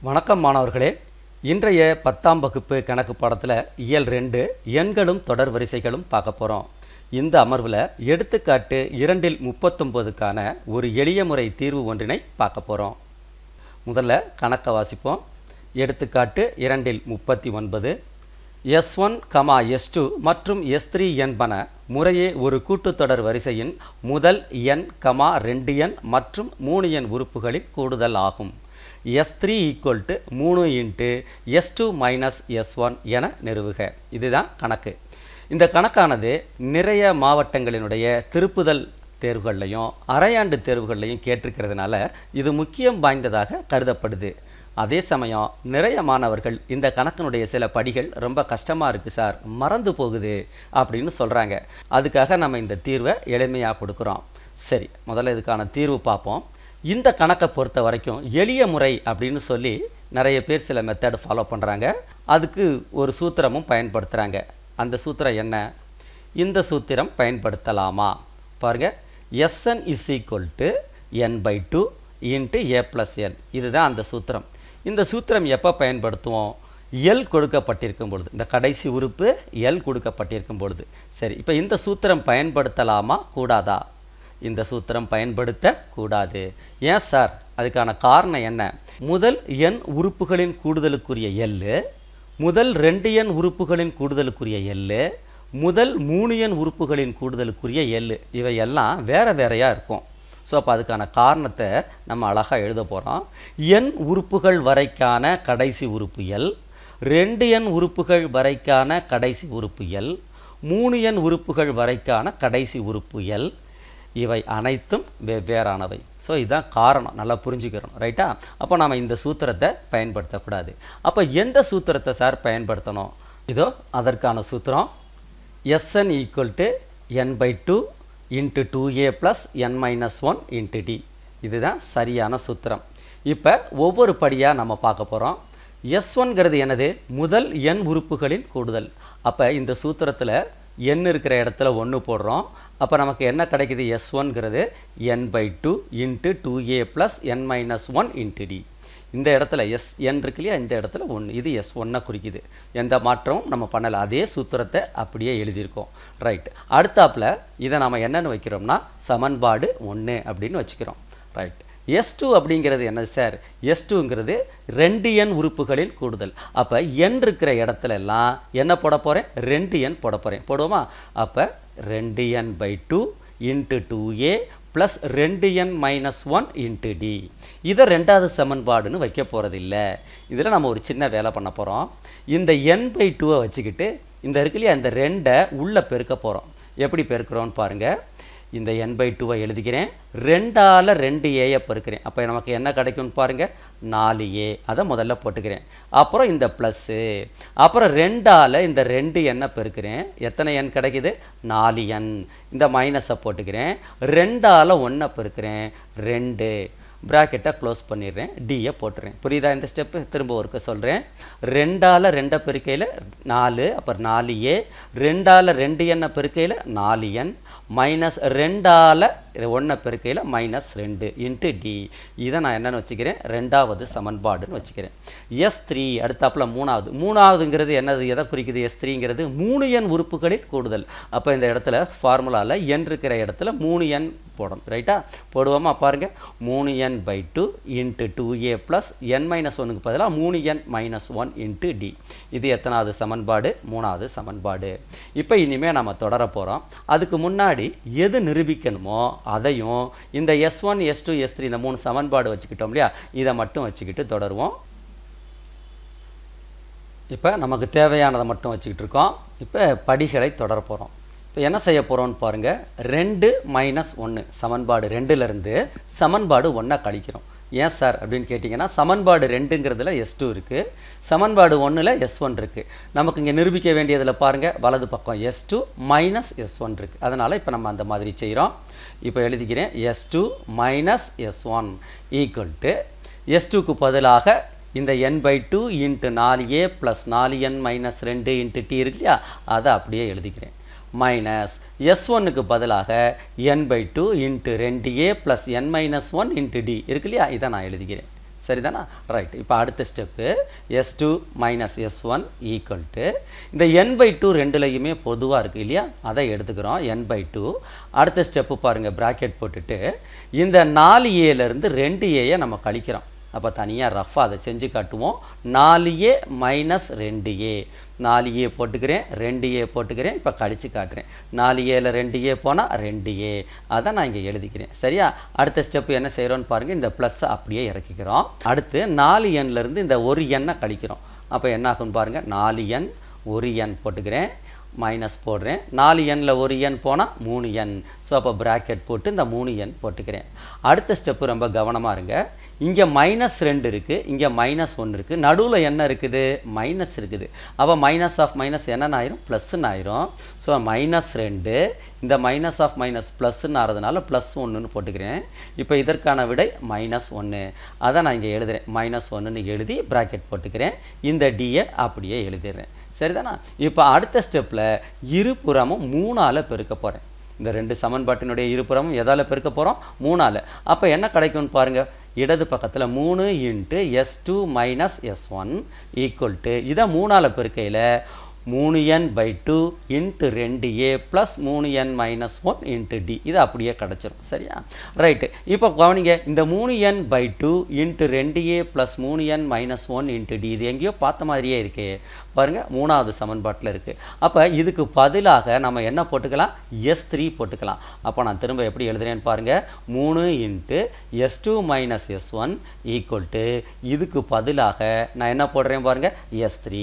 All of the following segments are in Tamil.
வணக்கம் மாணவர்களே. இன்றைய 10ஆம் வகுப்பு கணக்கு பாடத்தில் இயல் 2 எண்களும் தொடர் வரிசைகளும் பார்க்க போகிறோம். இந்த அமர்வில் எடுத்துக்காட்டு 2இல் 39க்கான ஒரு எளிய முறை தீர்வு ஒன்றினை பார்க்க போகிறோம். முதல்ல கணக்கை வாசிப்போம். எடுத்துக்காட்டு 2இல் 39 S1, S2 மற்றும் S3 என்பன முறையே ஒரு கூட்டுத்தொடர் வரிசையின் முதல் எண், 2 எண் மற்றும் 3 எண் உறுப்புகளின் கூடுதல் ஆகும். S3 = 3 × S2 - S1 என நிறுவுக. இதுதான் கணக்கு. இந்த கணக்கானது நிறைய மாவட்டங்களினுடைய திருப்புதல் தேர்வுகள்லையும் அரையாண்டு தேர்வுகள்லையும் கேட்டிருக்கிறதுனால இது முக்கியம் வாய்ந்ததாக கருதப்படுது. அதே சமயம் நிறைய மாணவர்கள் இந்த கணக்கினுடைய சில படிகள் ரொம்ப கஷ்டமாக இருக்குது சார், மறந்து போகுது அப்படின்னு சொல்கிறாங்க. அதுக்காக நம்ம இந்த தீர்வை எளிமையாக கொடுக்குறோம். சரி, முதல்ல இதுக்கான தீர்வு பார்ப்போம். இந்த கணக்கை பொறுத்த வரைக்கும் எளிய முறை அப்படின்னு சொல்லி நிறைய பேர் சில மெத்தட் ஃபாலோ பண்ணுறாங்க. அதுக்கு ஒரு சூத்திரமும் பயன்படுத்துகிறாங்க. அந்த சூத்திரம் என்ன? இந்த சூத்திரம் பயன்படுத்தலாமா பாருங்கள். Sn = n/2 × a + l. இதுதான் அந்த சூத்திரம். இந்த சூத்திரம் எப்போ பயன்படுத்துவோம்? எல் கொடுக்கப்பட்டிருக்கும் பொழுது, இந்த கடைசி உறுப்பு எல் கொடுக்கப்பட்டிருக்கும் பொழுது. சரி, இப்போ இந்த சூத்திரம் பயன்படுத்தலாமா கூடாதா? இந்த சூத்திரம் பயன்படுத்தக்கூடாது. ஏன் சார்? அதுக்கான காரணம் என்ன? முதல் எண் உறுப்புகளின் கூடுதலுக்குரிய எல், முதல் 2 எண் உறுப்புகளின் கூடுதலுக்குரிய எல், முதல் 3 எண் உறுப்புகளின் கூடுதலுக்குரிய எல், இவையெல்லாம் வேறையாக இருக்கும். ஸோ அப்போ அதுக்கான காரணத்தை நம்ம அழகாக எழுத போகிறோம். எண் உறுப்புகள் வரைக்கான கடைசி உறுப்பு எல், 2 எண் உறுப்புகள் வரைக்கான கடைசி உறுப்பு எல், 3 எண் உறுப்புகள் வரைக்கான கடைசி உறுப்பு எல், இவை அனைத்தும் வெவ்வேறானவை. ஸோ இதுதான் காரணம், நல்லா புரிஞ்சுக்கிறோம், ரைட்டா? அப்போ நாம் இந்த சூத்திரத்தை பயன்படுத்தக்கூடாது. அப்போ எந்த சூத்திரத்தை சார் பயன்படுத்தணும்? இதோ அதற்கான சூத்திரம். Sn = n/2 × 2a + n - 1 × d. இதுதான் சரியான சூத்திரம். இப்போ ஒவ்வொரு படியாக நம்ம பார்க்க போகிறோம். S1ங்கிறது என்னது? முதல் எண் உறுப்புகளின் கூடுதல். அப்போ இந்த சூத்திரத்தில் n இருக்கிற இடத்துல 1 போடுறோம். அப்போ நமக்கு என்ன கிடைக்குது? S1ங்கிறது n/2 × 2a + n - 1 × d. இந்த இடத்துல n இருக்கு இல்லையா, இந்த இடத்துல 1, இது S1 குறிக்குது. எந்த மாற்றமும் நம்ம பண்ணலை, அதே சூத்திரத்தை அப்படியே எழுதியிருக்கோம். ரைட். அடுத்தாப்பில் இதை நம்ம என்னென்னு வைக்கிறோம்னா சமன்பாடு 1 அப்படின்னு வச்சுக்கிறோம். ரைட். S2 அப்படிங்கிறது என்ன சார்? S2ங்கிறது 2 எண் உறுப்புகளின் கூடுதல். அப்போ n இருக்கிற இடத்துல எல்லாம் என்ன போட போகிறேன்? 2 எண் போட போகிறேன். போடுவோமா? அப்போ 2n/2 × 2a + 2n - 1 × d. இதை ரெண்டாவது சமன்பாடுன்னு வைக்க போகிறது இல்லை. இதில் நம்ம ஒரு சின்ன வேலை பண்ண போகிறோம். இந்த n/2 வச்சுக்கிட்டு இந்த இருக்கு இல்லையா, இந்த 2 உள்ளே பெருக்க போகிறோம். எப்படி பெருக்கிறோன்னு பாருங்கள். இந்த n/2 எழுதிக்கிறேன். 2ஆல் 2a பெருக்கிறேன். அப்போ நமக்கு என்ன கிடைக்கும்னு பாருங்கள்? 4a. அதை முதல்ல போட்டுக்கிறேன். அப்புறம் இந்த ப்ளஸ்ஸு, அப்புறம் 2ஆல் இந்த 2n பெருக்கிறேன். எத்தனை n கிடைக்குது? 4n. இந்த மைனஸை போட்டுக்கிறேன். 2ஆல் 1 பெருக்கிறேன். 2. ப்ராக்கெட்டை க்ளோஸ் பண்ணிடுறேன். டியை போட்டுறேன். புரியுதா இந்த ஸ்டெப்பு? திரும்ப ஒருக்க சொல்கிறேன். 2ஆல் 2 பெருக்கையில் 4, அப்புறம் 4a, 2ஆல் 2n பெருக்கையில் 4n, minus 2ஆல் 1 பெருக்கையில் -2 × d. இதை நான் என்னென்னு வச்சுக்கிறேன்? ரெண்டாவது சமன்பாடுன்னு வச்சுக்கிறேன். S3 அடுத்தாப்பில் மூணாவதுங்கிறது என்னது? எதை குறிக்குது? S3ங்கிறது 3 எண் உறுப்புகளின் கூடுதல். அப்போ இந்த இடத்துல ஃபார்முலாவில் n இருக்கிற இடத்துல 3n போடணும், ரைட்டா? போடுவோமா? பாருங்கள். 3n/2 × 2a + n - 1க்கு பதிலாக 3n - 1 × d. இது எத்தனாவது சமன்பாடு? 3வது சமன்பாடு. இப்போ இனிமேல் நம்ம தொடர போகிறோம். அதுக்கு முன்னாடி எது நிரூபிக்கணுமோ அதையும் இந்த S1, S2, S3 இந்த 3 சமன்பாடு வச்சுக்கிட்டோம் இல்லையா, இதை மட்டும் வச்சுக்கிட்டு தொடருவோம். இப்போ நமக்கு தேவையானதை மட்டும் வச்சுக்கிட்டு இருக்கோம். இப்போ படிகளை தொடர போகிறோம். இப்போ என்ன செய்ய போகிறோம்னு பாருங்கள். 2 - 1 சமன்பாடு 2லேருந்து சமன்பாடு 1 கழிக்கிறோம். ஏன் சார் அப்படின்னு கேட்டிங்கன்னா, சமன்பாடு 2ங்கிறதுல S2 இருக்குது, சமன்பாடு 1ல் S1 இருக்குது. நமக்கு இங்கே நிரூபிக்க வேண்டியதில் பாருங்கள், வலது பக்கம் S2 - S1 இருக்குது. அதனால் இப்போ நம்ம அந்த மாதிரி செய்கிறோம். இப்போ எழுதிக்கிறேன். S2 - S1 = S2க்கு பதிலாக இந்த n/2 × 4a + 4n - 2 × t இருக்கு இல்லையா, அதை அப்படியே எழுதிக்கிறேன். மைனஸ் S1க்கு பதிலாக n/2 × 2a + n - 1 × d இருக்கு இல்லையா, இதை நான் எழுதிக்கிறேன். சரிதானா? ரைட். இப்போ அடுத்த step S2 minus S1 equal to இந்த n/2 ரெண்டுலையுமே பொதுவாக இருக்குது இல்லையா, அதை எடுத்துக்கிறோம் n/2. அடுத்த ஸ்டெப்பு பாருங்கள், ப்ராக்கெட் போட்டுட்டு இந்த 4a இருந்து 2a நம்ம கழிக்கிறோம். அப்போ தனியாக ரஃபாக அதை செஞ்சு காட்டுவோம். 4a மைனஸ் 2a, 4a போட்டுக்கிறேன், 2a போட்டுக்கிறேன். இப்போ கழித்து காட்டுறேன். 4a 2a போனால் 2a, அதை நான் இங்கே எழுதிக்கிறேன். சரியா? அடுத்த ஸ்டெப்பு என்ன செய்கிறோன்னு பாருங்கள், இந்த ப்ளஸ்ஸை அப்படியே இறக்கிக்கிறோம். அடுத்து 4n இந்த ஒரு எண்ணை கழிக்கிறோம். அப்போ என்ன ஆகுன்னு பாருங்கள், 4n 1n போட்டுக்கிறேன், மைனஸ் போடுறேன். 4n ஒரு n போனால் 3n. ஸோ அப்போ ப்ராக்கெட் போட்டு இந்த 3n போட்டுக்கிறேன். அடுத்த ஸ்டெப்பு ரொம்ப கவனமாக இருங்க. இங்கே -2 இருக்குது, இங்கே -1 இருக்குது, நடுவில் என்ன இருக்குது, மைனஸ் இருக்குது. அப்போ மைனஸ் ஆஃப் மைனஸ் என்னன்னு ஆயிரும், ப்ளஸ்ன்னு ஆயிரும். ஸோ -2 இந்த மைனஸ் ஆஃப் மைனஸ் ப்ளஸ்ன்னு ஆகிறதுனால +1ன்னு போட்டுக்கிறேன். இப்போ இதற்கான விடை -1. அதை நான் இங்கே எழுதுகிறேன், -1ன்னு எழுதி ப்ராக்கெட் போட்டுக்கிறேன். இந்த டியை அப்படியே எழுதிடுறேன். சரிதானா? இப்போ அடுத்த ஸ்டெப்பில் இருபுறமும் 3ஆல் பெருக்க போகிறேன். இந்த ரெண்டு சமன்பாட்டினுடைய இருபுறமும் எதால் பெருக்க போகிறோம், 3ஆல். அப்போ என்ன கிடைக்கும்னு பாருங்கள், இடது பக்கத்தில் 3 × S2 minus S1 equal to இதை 3ஆல் பெருக்கையில் 3n/2 × 2a plus 3n - 1 × d, இது அப்படியே கிடச்சிரும். சரியா? ரைட்டு. இப்போ கவனிங்க, இந்த 3n/2 × 2a plus 3n - 1 × d இது எங்கேயோ பார்த்த மாதிரியே இருக்கே. பாருங்கள், 3வது சமன்பாட்டில் இருக்குது. அப்போ இதுக்கு பதிலாக நம்ம என்ன போட்டுக்கலாம், S3 போட்டுக்கலாம். அப்போ நான் திரும்ப எப்படி எழுதுறேன்னு பாருங்கள், 3 × S2 minus S1 equal to இதுக்கு பதிலாக நான் என்ன போடுறேன் பாருங்கள், S3.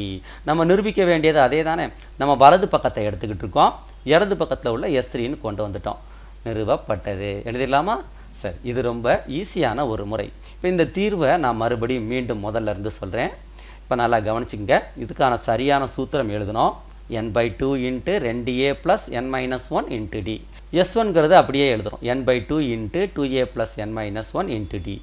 நம்ம நிரூபிக்க வேண்டியது அதே தானே. நம்ம வலது பக்கத்தை எடுத்துக்கிட்டு இருக்கோம், இடது பக்கத்தில் உள்ள S3ன்னு கொண்டு வந்துட்டோம். நிறுவப்பட்டது. எழுதிடலாமா? சரி, இது ரொம்ப ஈஸியான ஒரு முறை. இப்போ இந்த தீர்வை நான் மறுபடியும் மீண்டும் முதல்ல இருந்து சொல்கிறேன். இப்போ நல்லா கவனிச்சுங்க. இதுக்கான சரியான சூத்திரம் எழுதணும். n/2 × 2a plus n - 1 × d. S1ங்கிறது அப்படியே எழுதுகிறோம், n/2 × 2a plus n - 1 × d.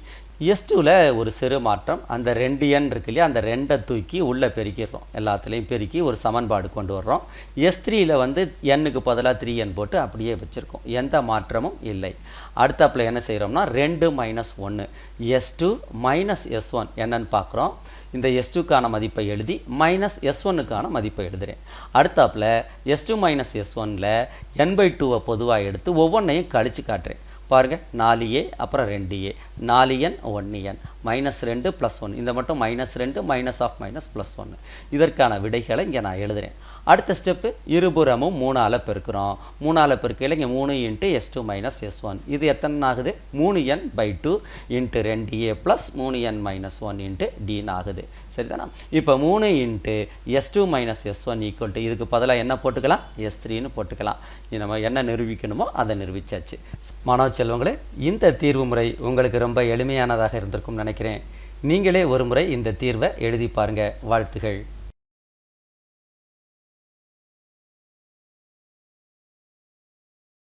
S2ல ஒரு சிறு மாற்றம், அந்த 2n இருக்கு இல்லையா, அந்த 2ஐ தூக்கி உள்ளே பெருக்கிடுறோம். எல்லாத்துலேயும் பெருக்கி ஒரு சமன்பாடு கொண்டு வர்றோம். S3ல n-க்கு பதிலாக 3n போட்டு அப்படியே வச்சுருக்கோம், எந்த மாற்றமும் இல்லை. அடுத்தாப்பில் என்ன செய்கிறோம்னா 2 - 1 S2 மைனஸ் S1 என்னன்னு பார்க்குறோம். இந்த S2க்கான மதிப்பை எழுதி -S1க்கான மதிப்பை எழுதுகிறேன். அடுத்தாப்பில் S2 மைனஸ் S1ல் n/2 பொதுவாக எடுத்து ஒவ்வொன்றையும் கழித்து காட்டுறேன். பாருங்கள், 4a அப்புறம் 2a, 4n 1n, -2 +1, இந்த மட்டும் -2 மைனஸ் ஆஃப் மைனஸ் +1. இதற்கான விடைகளை இங்கே நான் எழுதுகிறேன். அடுத்த ஸ்டெப்பு இருபுறமும் 3ஆல் பெருக்கிறோம். 3ஆல் பெருக்கையில் இங்கே 3 × S2 மைனஸ் S1, இது எத்தனை ஆகுது, 3n/2 × 2a plus 3n - 1 × d ஆகுது. சரிதானா? இப்போ 3 × S2 minus S1 equal to இதுக்கு பதிலாக என்ன போட்டுக்கலாம், S3ன்னு போட்டுக்கலாம். நம்ம என்ன நிரூபிக்கணுமோ அதை நிரூபிச்சாச்சு. மாணவ செல்வங்களே, இந்த தீர்வு முறை உங்களுக்கு ரொம்ப எளிமையானதாக இருந்திருக்கும் நினைக்கிறேன். நீங்களே ஒரு முறை இந்த தீர்வை எழுதி பாருங்கள். வாழ்த்துகள்.